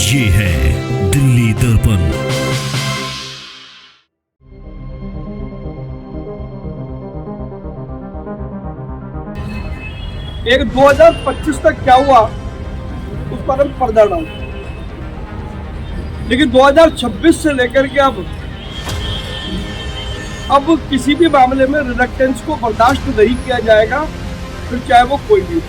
ये है दिल्ली दर्पण। एक 2025 तक क्या हुआ उस पर हम पर्दा डाल, लेकिन 2026 से लेकर के अब किसी भी मामले में रिलक्टेंस को बर्दाश्त नहीं किया जाएगा, फिर चाहे वो कोई भी।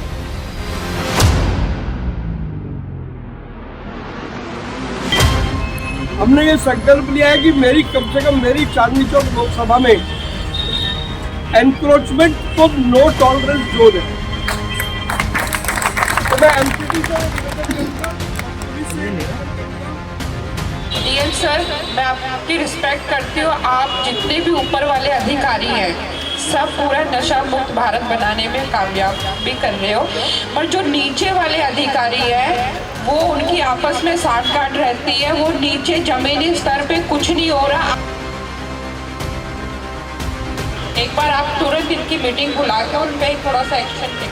हमने ये संकल्प लिया है कि कम से कम मेरी चांदनी चौक लोकसभा में एनक्रोचमेंट को नो टॉलरेंस जोन है। तो मैं एमसीडी डीएम सर, मैं आपकी रिस्पेक्ट करती हूँ। आप जितने भी ऊपर वाले अधिकारी हैं सब पूरा नशा मुक्त भारत बनाने में कामयाब भी कर रहे हो, पर जो नीचे वाले अधिकारी हैं वो उनकी आपस में साठ-गांठ रहती है, वो नीचे जमीनी स्तर पे कुछ नहीं हो रहा। एक बार आप तुरंत इनकी मीटिंग बुला के उन पे थोड़ा सा एक्शन लें।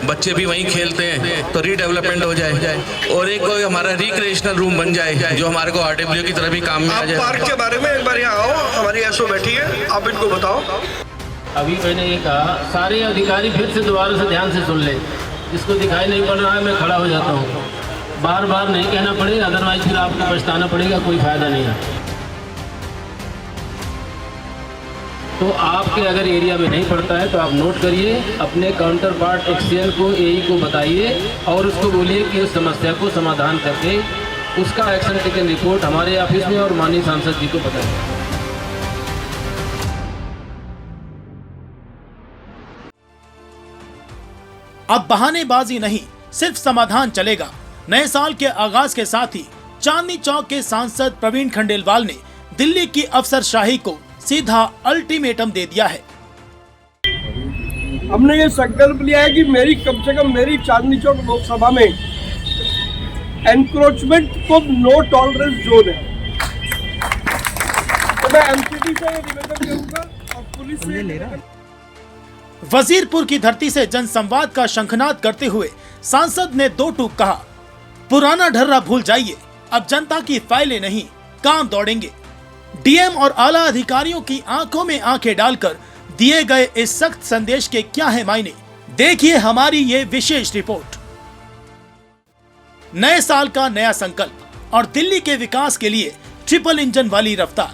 बच्चे भी वहीं खेलते हैं तो रीडेवलपमेंट हो जाए और एक कोई हमारा रिक्रिएशनल रूम बन जाए जो हमारे को आरडब्ल्यू की तरह भी काम में आ जाए। पार्क के बारे में एक बार यहाँ आओ, हमारी एसओ बैठी है, आप इनको बताओ। अभी मैंने ये कहा सारे अधिकारी फिर से दोबारा से ध्यान से सुन ले, जिसको दिखाई नहीं पड़ रहा है मैं खड़ा हो जाता हूँ। बार बार नहीं कहना पड़ेगा, अदरवाइज फिर आपको पछताना पड़ेगा, कोई फायदा नहीं है। तो आपके अगर एरिया में नहीं पड़ता है तो आप नोट करिए, अपने काउंटर पार्ट एक्सचेंज को एई को बताइए और उसको बोलिए कि उस समस्या को समाधान करके उसका एक्शन टेकन रिपोर्ट हमारे ऑफिस में और माननीय सांसद जी को बताइए। अब बहानेबाजी नहीं, सिर्फ समाधान चलेगा। नए साल के आगाज के साथ ही चांदनी चौक के सांसद प्रवीण खंडेलवाल ने दिल्ली की अफसरशाही को सीधा अल्टीमेटम दे दिया है। हमने ये संकल्प लिया है कि कम से कम मेरी चांदनी चौक लोकसभा में एनक्रोचमेंट को नो टॉलरेंस जोन है। तो मैं एमसीडी से निवेदन करूंगा और पुलिस से वजीरपुर की धरती से जनसंवाद का शंखनाद करते हुए सांसद ने दो टूक कहा, पुराना ढर्रा भूल जाइए, अब जनता की फाइलें नहीं काम दौड़ेंगे। डीएम और आला अधिकारियों की आंखों में आंखें डालकर दिए गए इस सख्त संदेश के क्या है मायने, देखिए हमारी ये विशेष रिपोर्ट। नए साल का नया संकल्प और दिल्ली के विकास के लिए ट्रिपल इंजन वाली रफ्तार।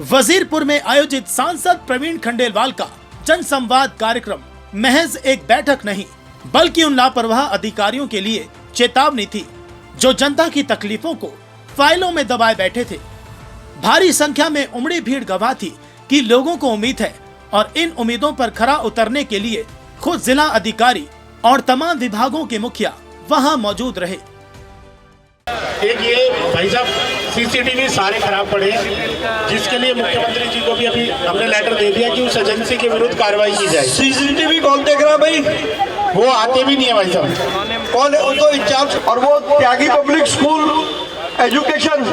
वजीरपुर में आयोजित सांसद प्रवीण खंडेलवाल का जनसंवाद कार्यक्रम महज एक बैठक नहीं बल्कि उन लापरवाह अधिकारियों के लिए चेतावनी थी जो जनता की तकलीफों को फाइलों में दबाए बैठे थे। भारी संख्या में उमड़ी भीड़ गवाह थी कि लोगों को उम्मीद है और इन उम्मीदों पर खरा उतरने के लिए खुद जिला अधिकारी और तमाम विभागों के मुखिया वहां मौजूद रहे। एक ये भाई साहब सीसीटीवी सारे खराब पड़े, जिसके लिए मुख्यमंत्री जी को भी अभी हमने लेटर दे दिया कि उस एजेंसी के विरुद्ध कार्रवाई की जाए। सीसीटीवी कौन देख रहा है भाई? वो आते भी नहीं है भाई साहब। कौन है उनको इंचार्ज? और वो त्यागी पब्लिक स्कूल एजुकेशन,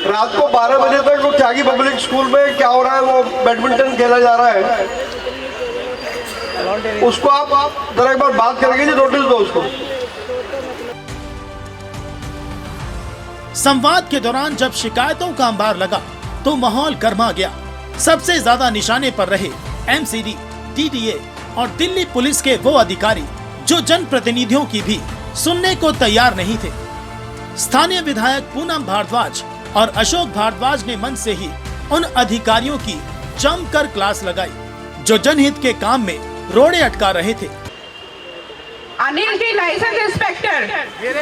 रात को 12 बजे तक वो त्यागी पब्लिक स्कूल में क्या हो रहा है, वो बैडमिंटन खेला जा रहा है, उसको आप जरा एक बार बात करेंगे जी, नोटिस दो उसको। संवाद के दौरान जब शिकायतों का अंबार लगा तो माहौल गर्मा गया। सबसे ज्यादा निशाने पर रहे एमसीडी, डीडीए और दिल्ली पुलिस के वो अधिकारी जो जनप्रतिनिधियों की भी सुनने को तैयार नहीं थे। स्थानीय विधायक पूनम भारद्वाज और अशोक भारद्वाज ने मन से ही उन अधिकारियों की जमकर क्लास लगाई जो जनहित के काम में रोड़े अटका रहे थे। अनिल जी लाइसेंस इंस्पेक्टर,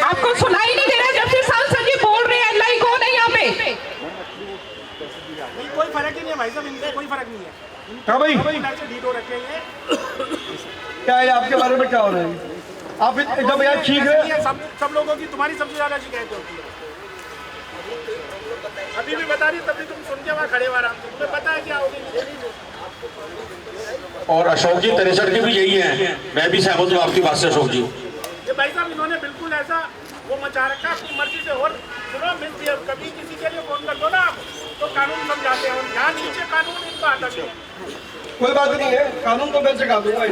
आपको सुनाई नहीं दे रहा जब से सांसद जी बोल रहे हैं? लाइक कौन है यहाँ पे? कोई फर्क ही नहीं है भाई साहब, इनसे कोई फर्क नहीं है। हाँ भाई, क्या है आपके बारे में क्या हो रहा है? आप जब यार ठीक है, सब लोगों की तुम्हारी सबसे ज्यादा शिकायत होती है। अभी भी बता रही, तभी तुम सुन के वहाँ खड़े हो आराम से, तुम्हें पता है क्या होगी। और अशोक जी 63 की भी यही है, मैं भी सहमत हूँ आपकी बात से अशोक जी। ये भाई साहब इन्होंने बिल्कुल ऐसा वो मचा रखा अपनी मर्जी से। और सुनो मिलती है, कभी किसी के लिए फोन कर दो ना आप तो कानून समझाते हैं, यहाँ नीचे कानून इनको आता नहीं है। कोई बात नहीं है, कानून तो मैं सिखा दूंगा।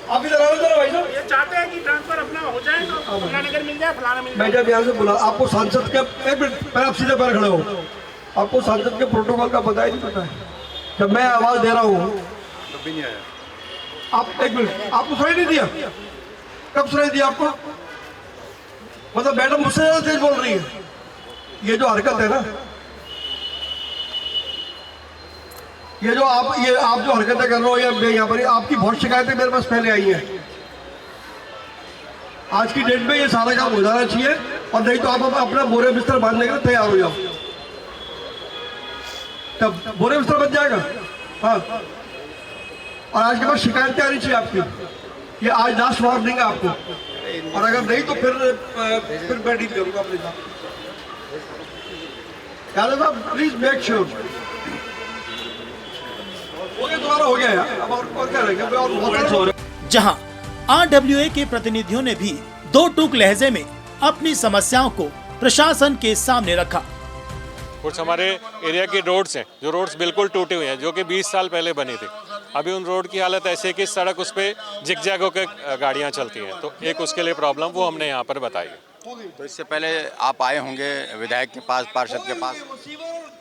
आप इधर आओ जरा भाई साहब। ये चाहते हैं कि ट्रांसफर अपना हो जाए तो फलाना नगर मिल जाए, फलाना मिल मैं जब यहाँ से बोला आपको सांसद के, एक मिनट पहले आप सीधे पैर खड़े हो, आपको सांसद के प्रोटोकॉल का पता ही नहीं पता है। जब मैं आवाज दे रहा हूँ तब भी नहीं आया। आप एक मिनट, आपको सुनाई नहीं दिया? कब सुनाई दिया आपको? मतलब मैडम मुझसे ज्यादा तेज बोल रही है। ये जो हरकत है ना, ये आप जो हरकतें कर रहे हो, या यहाँ पर आपकी बहुत शिकायतें मेरे पास पहले आई हैं। आज की डेट में ये सारा काम हो जाना चाहिए, और नहीं तो आप अपना बोरे बिस्तर बांधने के लिए तैयार हो जाओ। तब बोरे बिस्तर बन जाएगा। हाँ, और आज के बाद शिकायतें आनी चाहिए आपकी। ये आज लास्ट वार्निंग है आपको, और अगर नहीं तो फिर मैं डील करूंगा अपने साथ। यादव साहब प्लीज मेक श्योर। दोबारा हो गया यार, अब और क्या रहेगा। जहां RWA के प्रतिनिधियों ने भी दो टूक लहजे में अपनी समस्याओं को प्रशासन के सामने रखा। कुछ हमारे एरिया की रोड्स हैं, जो रोड्स बिल्कुल टूटे हुए हैं, जो कि 20 साल पहले बनी थी। अभी उन रोड की हालत ऐसी है कि सड़क उस पर जिग-जैग होकर गाड़ियाँ चलती हैं, तो एक उसके लिए प्रॉब्लम वो हमने यहाँ पर बताई है। तो इससे पहले आप आए होंगे विधायक के पास, पार्षद के पास,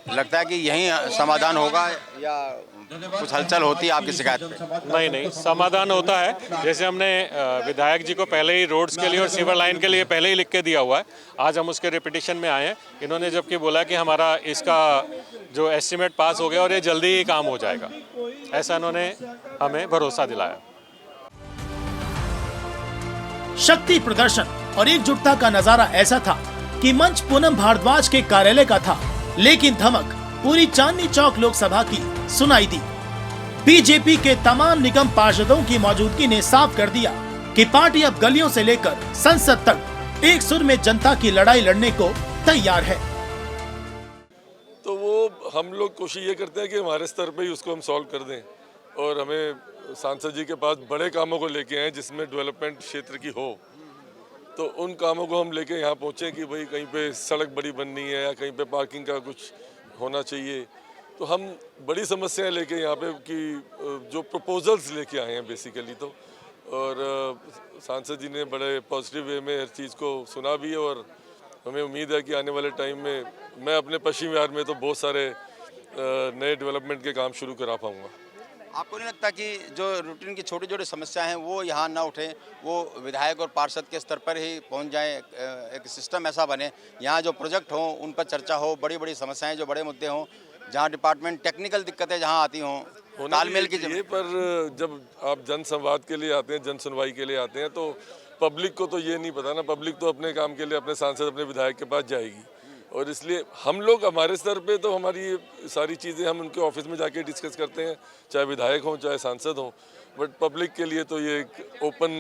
लगता है कि यहीं समाधान होगा या कुछ हलचल होती है आपकी शिकायत पे? नहीं, समाधान होता है। जैसे हमने विधायक जी को पहले ही रोड्स के लिए और सीवर लाइन के लिए पहले ही लिख के दिया हुआ है। आज हम उसके रिपीटिशन में आए हैं। इन्होंने जबकि बोला कि हमारा इसका जो एस्टिमेट पास हो गया और ये जल्दी ही काम हो जाएगा, ऐसा इन्होंने हमें भरोसा दिलाया। शक्ति प्रदर्शन और एकजुटता का नजारा ऐसा था कि मंच पूनम भारद्वाज के कार्यालय का था, लेकिन धमक पूरी चांदनी चौक लोकसभा की सुनाई दी। बीजेपी के तमाम निगम पार्षदों की मौजूदगी ने साफ कर दिया कि पार्टी अब गलियों से लेकर संसद तक एक सुर में जनता की लड़ाई लड़ने को तैयार है। तो वो हम लोग कोशिश ये करते हैं कि हमारे स्तर पे ही उसको हम सॉल्व कर दें, और हमें सांसद जी के पास बड़े कामों को लेके आए जिसमें डेवलपमेंट क्षेत्र की हो, तो उन कामों को हम लेके यहाँ पहुँचे कि भाई कहीं पे सड़क बड़ी बननी है या कहीं पे पार्किंग का कुछ होना चाहिए। तो हम बड़ी समस्याएं लेके यहाँ पे कि जो प्रपोजल्स लेके आए हैं बेसिकली, तो और सांसद जी ने बड़े पॉजिटिव वे में हर चीज़ को सुना भी है, और हमें उम्मीद है कि आने वाले टाइम में मैं अपने पश्चिम बिहार में तो बहुत सारे नए डेवलपमेंट के काम शुरू करा पाऊँगा। आपको नहीं लगता कि जो रूटीन की छोटी छोटी समस्याएं हैं वो यहाँ ना उठें, वो विधायक और पार्षद के स्तर पर ही पहुँच जाएं, एक सिस्टम ऐसा बने यहाँ जो प्रोजेक्ट हो उन पर चर्चा हो, बड़ी बड़ी समस्याएं जो बड़े मुद्दे हों, जहाँ डिपार्टमेंट टेक्निकल दिक्कतें जहाँ आती हों, तालमेल की ये पर जब आप जन संवाद के लिए आते हैं, जन सुनवाई के लिए आते हैं, तो पब्लिक को तो ये नहीं पता ना। पब्लिक तो अपने काम के लिए अपने सांसद, अपने विधायक के पास जाएगी, और इसलिए हम लोग हमारे स्तर पे तो हमारी ये सारी चीज़ें हम उनके ऑफिस में जाके डिस्कस करते हैं, चाहे विधायक हों चाहे सांसद हों। बट पब्लिक के लिए तो ये एक ओपन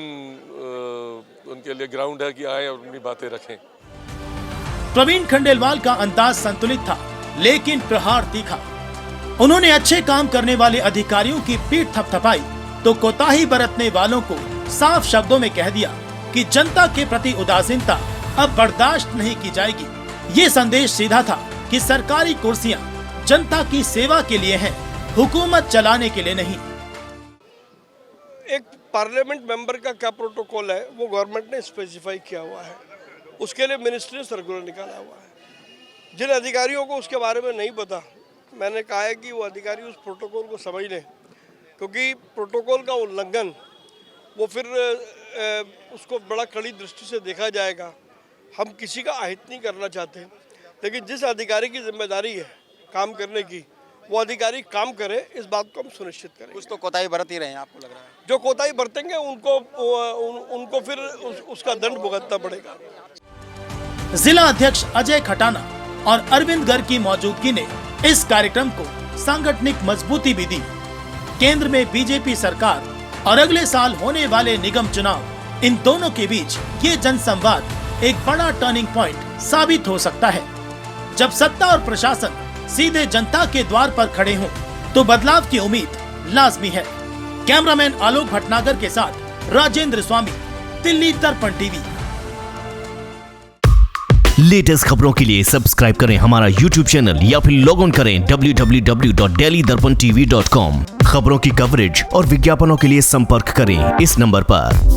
उनके लिए ग्राउंड है कि आए और अपनी बातें रखें। प्रवीण खंडेलवाल का अंदाज संतुलित था, लेकिन प्रहार तीखा। उन्होंने अच्छे काम करने वाले अधिकारियों की पीठ थपथपाई तो कोताही बरतने वालों को साफ शब्दों में कह दिया कि जनता के प्रति उदासीनता अब बर्दाश्त नहीं की जाएगी। ये संदेश सीधा था कि सरकारी कुर्सियां जनता की सेवा के लिए हैं, हुकूमत चलाने के लिए नहीं। एक पार्लियामेंट मेंबर का क्या प्रोटोकॉल है वो गवर्नमेंट ने स्पेसिफाई किया हुआ है, उसके लिए मिनिस्ट्री ने सर्कुलर निकाला हुआ है। जिन अधिकारियों को उसके बारे में नहीं पता, मैंने कहा है कि वो अधिकारी उस प्रोटोकॉल को समझ लें, क्योंकि प्रोटोकॉल का उल्लंघन वो फिर उसको बड़ा कड़ी दृष्टि से देखा जाएगा। हम किसी का अहित नहीं करना चाहते, लेकिन जिस अधिकारी की जिम्मेदारी है काम करने की, वो अधिकारी काम करे, इस बात को हम सुनिश्चित करें। कुछ तो कोताही बरत ही रहे हैं, आपको लग रहा है? जो कोताही बरतेंगे उनको फिर उसका दंड भुगतना पड़ेगा। जिला अध्यक्ष अजय खटाना और अरविंद गर्ग की मौजूदगी ने इस कार्यक्रम को सांगठनिक मजबूती भी दी। केंद्र में बीजेपी सरकार और अगले साल होने वाले निगम चुनाव, इन दोनों के बीच ये जनसंवाद एक बड़ा टर्निंग पॉइंट साबित हो सकता है। जब सत्ता और प्रशासन सीधे जनता के द्वार पर खड़े हों, तो बदलाव की उम्मीद लाजमी है। कैमरामैन आलोक भटनागर के साथ राजेंद्र स्वामी, दिल्ली दर्पण टीवी। लेटेस्ट खबरों के लिए सब्सक्राइब करें हमारा YouTube चैनल या फिर लॉग ऑन करें www.delhidarpantv.com। खबरों की कवरेज और विज्ञापनों के लिए संपर्क करें इस नंबर पर।